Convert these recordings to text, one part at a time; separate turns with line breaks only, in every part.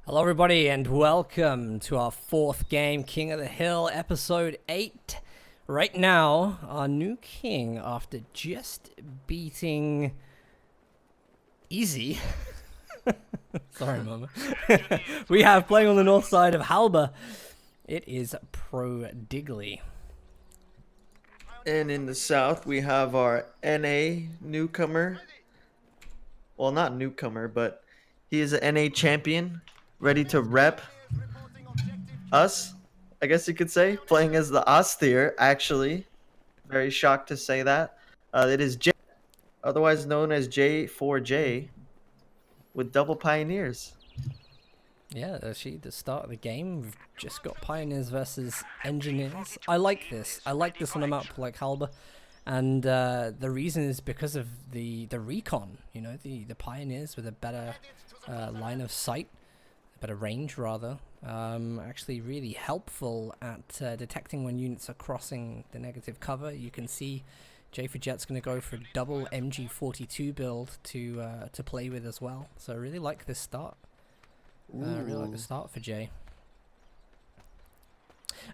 Hello everybody and welcome to our fourth game, King of the Hill, episode 8. Right now, our new king, after just beating Easy, sorry mama, we have playing on the north side of Halber, it is Pro Diggly.
And in the south, we have our NA newcomer. Well, not newcomer, but he is an NA champion, ready to rep us, I guess you could say, playing as the Austere, actually. Very shocked to say that. It is J, otherwise known as J4J, with double pioneers.
Yeah, actually, the start of the game, we've just got Pioneers versus Engineers. I like this. I like this on a map like Halber. And the reason is because of the recon, you know, the Pioneers with a better line of sight, a better range rather, actually really helpful at detecting when units are crossing the negative cover. You can see J4Jet's going to go for a double MG42 build to play with as well. So I really like this start. Really like the start for Jay.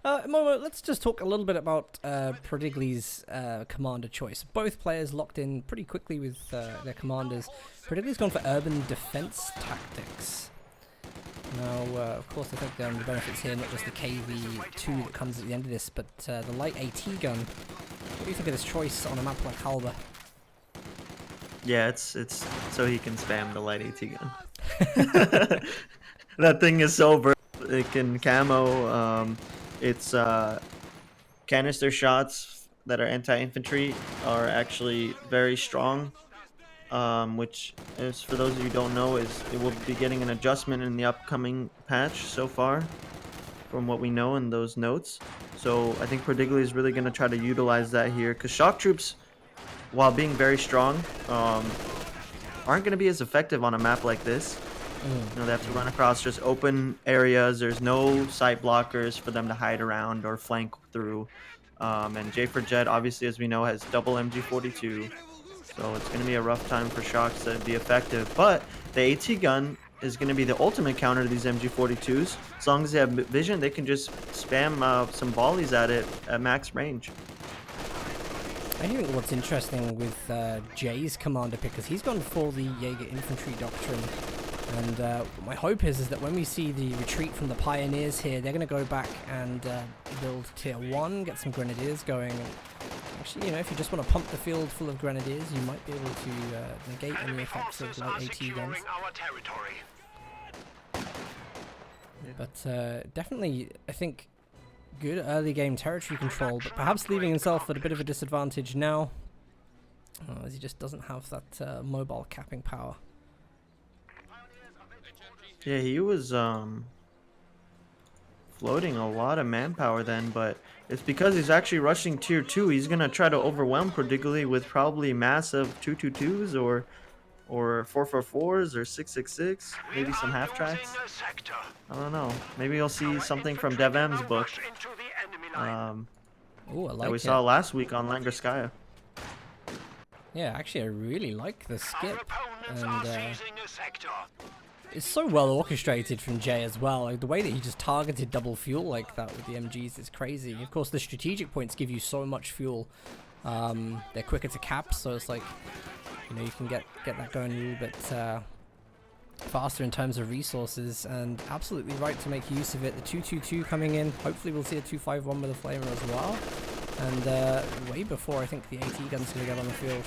Momo, let's just talk a little bit about Prodigly's commander choice. Both players locked in pretty quickly with their commanders. Prodigly's gone for urban defense tactics. Now, of course, I think the benefits here, not just the KV2 that comes at the end of this, but the light AT gun. What do you think of this choice on a map like Halber?
Yeah, it's so he can spam the light AT gun. That thing is so versatile. It can camo. Its canister shots that are anti-infantry are actually very strong, which is, for those of you who don't know, is it will be getting an adjustment in the upcoming patch so far from what we know in those notes. So I think Prodigly is really going to try to utilize that here, because shock troops, while being very strong, aren't going to be as effective on a map like this. You know, they have to run across just open areas. There's no sight blockers for them to hide around or flank through. And J4Jet, obviously, as we know, has double MG42. So it's going to be a rough time for shocks to be effective. But the AT gun is going to be the ultimate counter to these MG42s. As long as they have vision, they can just spam some volleys at it at max range.
I think what's interesting with Jay's commander pick is he's gone for the Jaeger infantry doctrine. And my hope is that when we see the retreat from the Pioneers here, they're going to go back and build tier 1, get some Grenadiers going. And actually, you know, if you just want to pump the field full of Grenadiers, you might be able to negate any effects of light AT guns. But definitely, I think, good early game territory control, but perhaps leaving himself at a bit of a disadvantage now, as he just doesn't have that mobile capping power.
Yeah, he was floating a lot of manpower then, but it's because he's actually rushing tier 2. He's going to try to overwhelm Prodigly with probably massive 222s or 444s or 666, maybe some half tracks. I don't know. Maybe you'll see something from DevM's book
Ooh, I like
that we
it.
saw last week on Langrskaya.
Yeah, actually, I really like the skip, and it's so well orchestrated from Jay as well. Like, the way that he just targeted double fuel like that with the MGs is crazy. Of course, the strategic points give you so much fuel. They're quicker to cap, so it's like, you know, you can get that going a little bit faster in terms of resources, and absolutely right to make use of it. The 222 coming in. Hopefully we'll see a 251 with a flamer as well. And way before I think the AT gun's going to get on the field.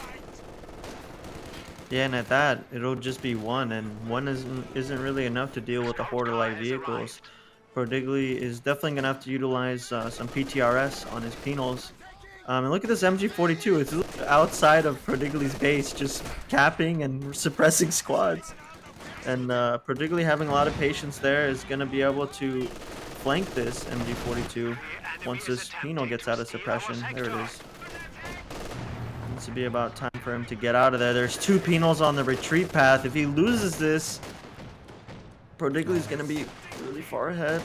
Yeah, and at that, it'll just be one, and one isn't really enough to deal with the Horde light vehicles. Prodigly is definitely going to have to utilize some PTRS on his penals. And look at this MG42. It's outside of Prodigly's base, just capping and suppressing squads. And Prodigly, having a lot of patience there, is going to be able to flank this MG42 once this penal gets out of suppression. There it is. Needs to be about time for him to get out of there. There's 2 penals on the retreat path. If he loses this, Prodigly's going to be really far ahead.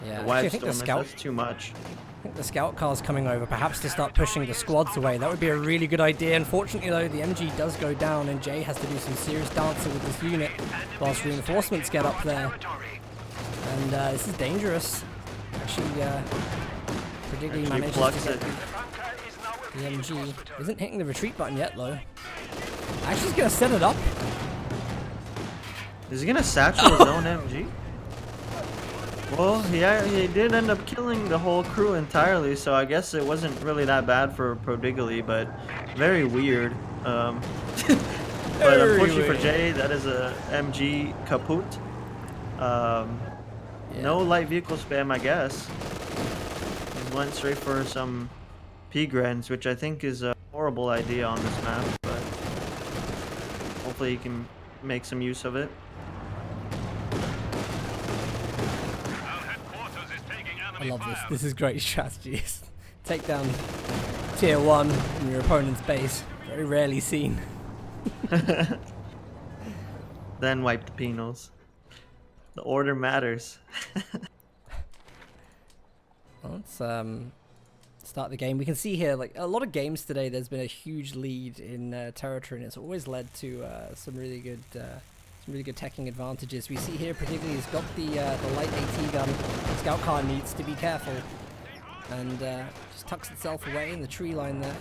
Yeah,
Wide
I think the scout,
that's too much.
I think the scout car's coming over, perhaps to start pushing the squads away. That would be a really good idea. Unfortunately, though, the MG does go down, and Jay has to do some serious dancing with this unit whilst reinforcements get up there. And this is dangerous. Actually, particularly manages
plucks
to get
it.
the MG. Isn't hitting the retreat button yet, though. Actually, he's going to set it up.
Is he gonna satchel his own MG? Well, he did end up killing the whole crew entirely, so I guess it wasn't really that bad for Prodigali, but very weird. But unfortunately for Jay, that is a MG kaput. No light vehicle spam, I guess. He went straight for some P-grens, which I think is a horrible idea on this map, but hopefully he can make some use of it.
I love this. This is great strategy. Take down tier 1 in your opponent's base. Very rarely seen.
Then wipe the penals. The order matters.
Well, let's start the game. We can see here, like a lot of games today, there's been a huge lead in territory, and it's always led to some really good teching advantages. We see here, particularly, he's got the light AT gun. The scout car needs to be careful, and just tucks itself away in the tree line there,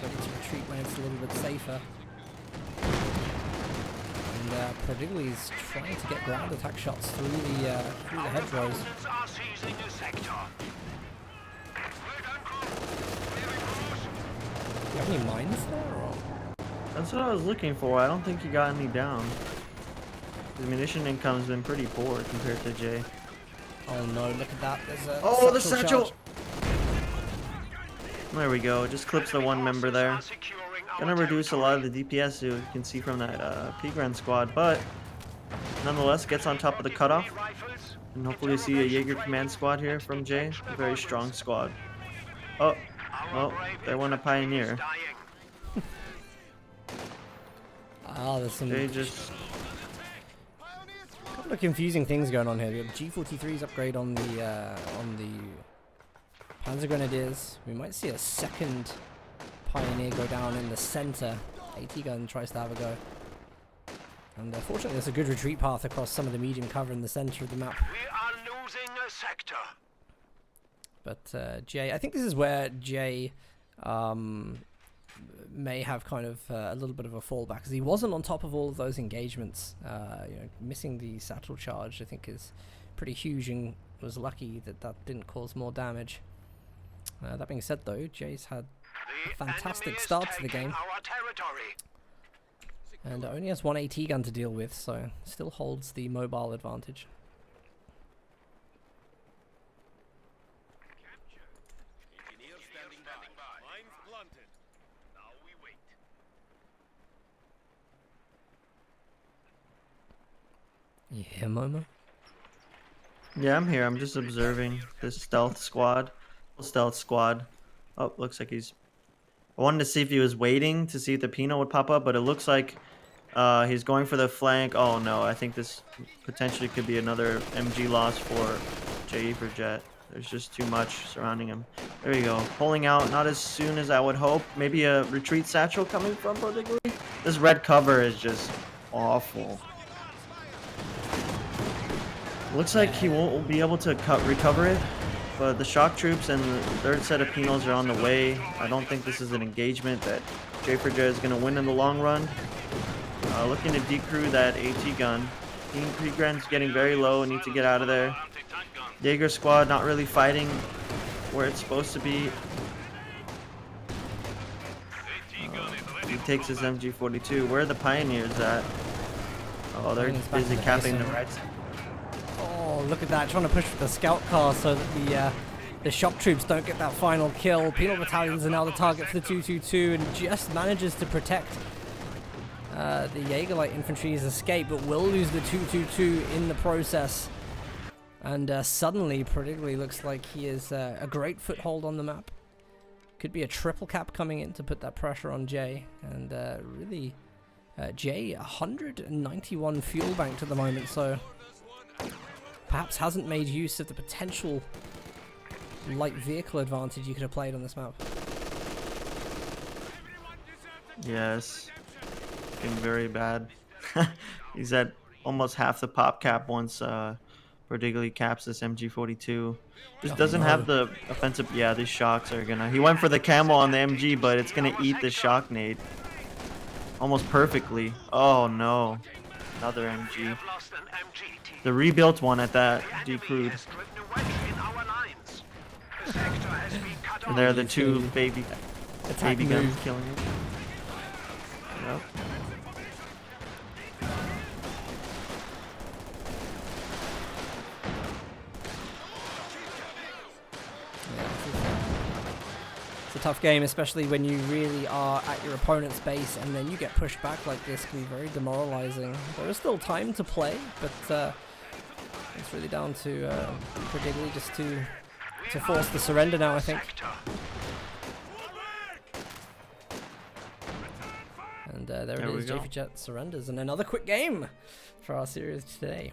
ready to retreat when it's a little bit safer. And particularly, he's trying to get ground attack shots through the hedgerows. Do you have any mines there? Or?
That's what I was looking for. I don't think he got any down. His munition income's been pretty poor compared to Jay.
Oh no, look at that. There's a
the satchel!
charge.
There we go. Just clips the one member there. Gonna reduce a lot of the DPS you can see from that P-Grand squad, but nonetheless gets on top of the cutoff. And hopefully see a Jaeger command squad here from Jay. A very strong squad. Oh, they want a Pioneer.
There's some
Jay just...
couple of confusing things going on here. We have G43's upgrade on the Panzer Grenadiers. We might see a second Pioneer go down in the center. AT gun tries to have a go. And fortunately, there's a good retreat path across some of the medium cover in the center of the map.
We are losing a sector.
But Jay, I think this is where Jay may have kind of a little bit of a fallback, because he wasn't on top of all of those engagements. Missing the satchel charge, I think, is pretty huge, and was lucky that that didn't cause more damage. That being said, though, Jay's had a fantastic start to the game, and only has one AT gun to deal with, so still holds the mobile advantage. You here, Momo?
Yeah, I'm here. I'm just observing this stealth squad. Oh, looks like he's... I wanted to see if he was waiting to see if the Pino would pop up, but it looks like he's going for the flank. Oh no, I think this potentially could be another MG loss for JE for Jet. There's just too much surrounding him. There you go. Pulling out, not as soon as I would hope. Maybe a retreat satchel coming from Prodigali. This red cover is just awful. Looks like he won't be able to recover it, but the shock troops and the third set of penals are on the way. I don't think this is an engagement that J4J is going to win in the long run. Looking to decrew that AT gun. P-Gren's getting very low, need to get out of there. Jaeger squad not really fighting where it's supposed to be. He takes his MG42. Where are the Pioneers at? Oh, they're busy capping the right side.
Oh, look at that, trying to push with the scout car so that the shock troops don't get that final kill. Penal battalions are now the target for the 222, and just manages to protect the Jaeger light infantry's escape, but will lose the 222 in the process. And suddenly, particularly, looks like he is a great foothold on the map. Could be a triple cap coming in to put that pressure on Jay, and really, Jay 191 fuel banked at the moment, so perhaps hasn't made use of the potential light vehicle advantage you could have played on this map.
Yes, looking very bad. He's at almost half the pop cap once Particularly caps this MG42. Just
Oh,
doesn't
no.
have the offensive. Yeah, these shocks are gonna. He went for the camo on the MG, but it's gonna eat the shock nade almost perfectly. Oh no, another
We
MG.
have lost an MG team.
The rebuilt one at that
The enemy
decrude.
has driven a wedge in our lines. The sector has been cut
And
off.
there are the
These
two
two attack
baby guns
move.
killing it. Yep.
Yeah, it's a tough game, especially when you really are at your opponent's base and then you get pushed back like this. Can be very demoralizing. There is still time to play, but it's really down to Prodigy just to force the surrender now, I think. And there it
There we
is,
go.
JFJ surrenders, and another quick game for our series today.